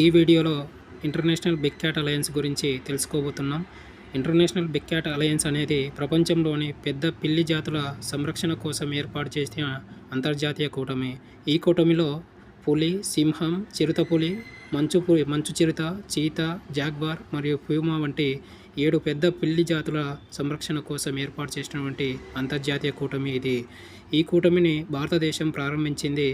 ఈ వీడియోలో international big cat alliance గురించి తెలుసుకోబోతున్నాం. ఇంటర్నేషనల్ బిగ్ క్యాట్ అలయన్స్ అనేది ప్రపంచంలోని పెద్ద పిల్లి జాతుల సంరక్షణ కోసం ఏర్పాటు చేసిన అంతర్జాతీయ కూటమి. ఈ కూటమిలో పులి, సింహం, చిరుతపులి, మంచు చిరుత, చీతా, జాగ్వార్ మరియు ప్యూమా వంటి 7 పెద్ద పిల్లి జాతుల సంరక్షణ కోసం ఏర్పాటు చేసినటువంటి అంతర్జాతీయ కూటమి ఇది. ఈ కూటమిని భారతదేశం ప్రారంభించింది.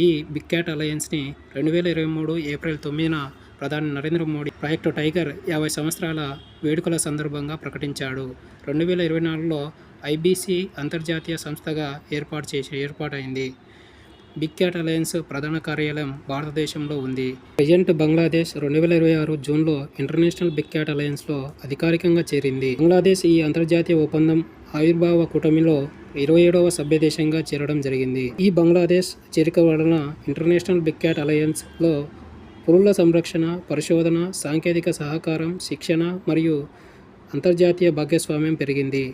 ఈ బిగ్ క్యాట్ అలయన్స్ని 2023 ఏప్రిల్ 9న ప్రధాని నరేంద్ర మోడీ ప్రాజెక్టు టైగర్ 50 సంవత్సరాల వేడుకల సందర్భంగా ప్రకటించాడు. 2024లో ఐబీసీ అంతర్జాతీయ సంస్థగా ఏర్పాటైంది. బిగ్ క్యాట్ అలయన్స్ ప్రధాన కార్యాలయం భారతదేశంలో ఉంది. ప్రజెంట్ బంగ్లాదేశ్ 2026 జూన్లో ఇంటర్నేషనల్ బిగ్ క్యాట్ అలయన్స్లో అధికారికంగా చేరింది. బంగ్లాదేశ్ ఈ అంతర్జాతీయ ఒప్పందం ఆవిర్భావ కూటమిలో 27వ సభ్య దేశంగా చేరడం జరిగింది. ఈ బంగ్లాదేశ్ చేరిక వలన ఇంటర్నేషనల్ బిగ్ క్యాట్ అలయన్స్లో పులుల సంరక్షణ, పరిశోధన, సాంకేతిక సహకారం, శిక్షణ మరియు అంతర్జాతీయ భాగస్వామ్యం పెరిగింది.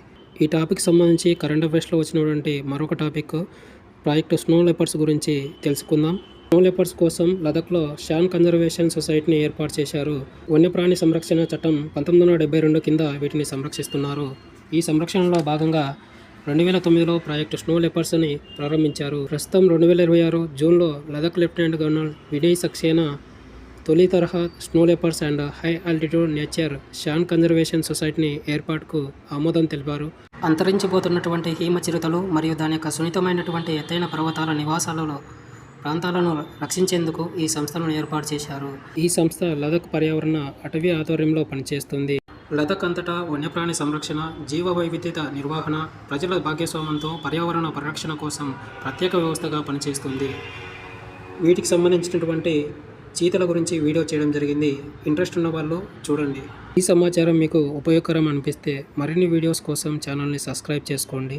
ఈ టాపిక్ సంబంధించి కరెంట్ అఫైర్స్లో వచ్చినటువంటి మరొక టాపిక్ ప్రాజెక్టు స్నో లెపర్డ్స్ గురించి తెలుసుకుందాం. స్నో లెపర్డ్స్ కోసం లదాఖ్లో షాన్ కన్జర్వేషన్ సొసైటీని ఏర్పాటు చేశారు. వన్యప్రాణి సంరక్షణ చట్టం 1972 కింద వీటిని సంరక్షిస్తున్నారు. ఈ సంరక్షణలో భాగంగా 2009లో ప్రాజెక్టు స్నో లెపర్డ్స్ని ప్రారంభించారు. ప్రస్తుతం 2026 జూన్లో లదాఖ్ లెఫ్టినెంట్ గవర్నర్ వినయ్ సక్సేనా తొలి తరహా snow leopards and high altitude nature షాన్ కన్జర్వేషన్ సొసైటీని ఏర్పాటుకు ఆమోదం తెలిపారు. అంతరించిపోతున్నటువంటి హిమ చిరుతలు మరియు దాని యొక్క సున్నితమైనటువంటి ఎత్తైన పర్వతాల నివాసాలలో ప్రాంతాలను రక్షించేందుకు ఈ సంస్థలను ఏర్పాటు చేశారు. ఈ సంస్థ లదాఖ్ పర్యావరణ అటవీ ఆధ్వర్యంలో పనిచేస్తుంది. లదాఖ్ అంతటా వన్యప్రాణి సంరక్షణ, జీవ వైవిధ్యత నిర్వహణ, ప్రజల భాగస్వామ్యంతో పర్యావరణ పరిరక్షణ కోసం ప్రత్యేక వ్యవస్థగా పనిచేస్తుంది. వీటికి సంబంధించినటువంటి చీతల గురించి వీడియో చేయడం జరిగింది. ఇంట్రెస్ట్ ఉన్న వాళ్ళు చూడండి. ఈ సమాచారం మీకు ఉపయోగకరం అనిపిస్తే మరిన్ని వీడియోస్ కోసం ఛానల్ని సబ్స్క్రైబ్ చేసుకోండి.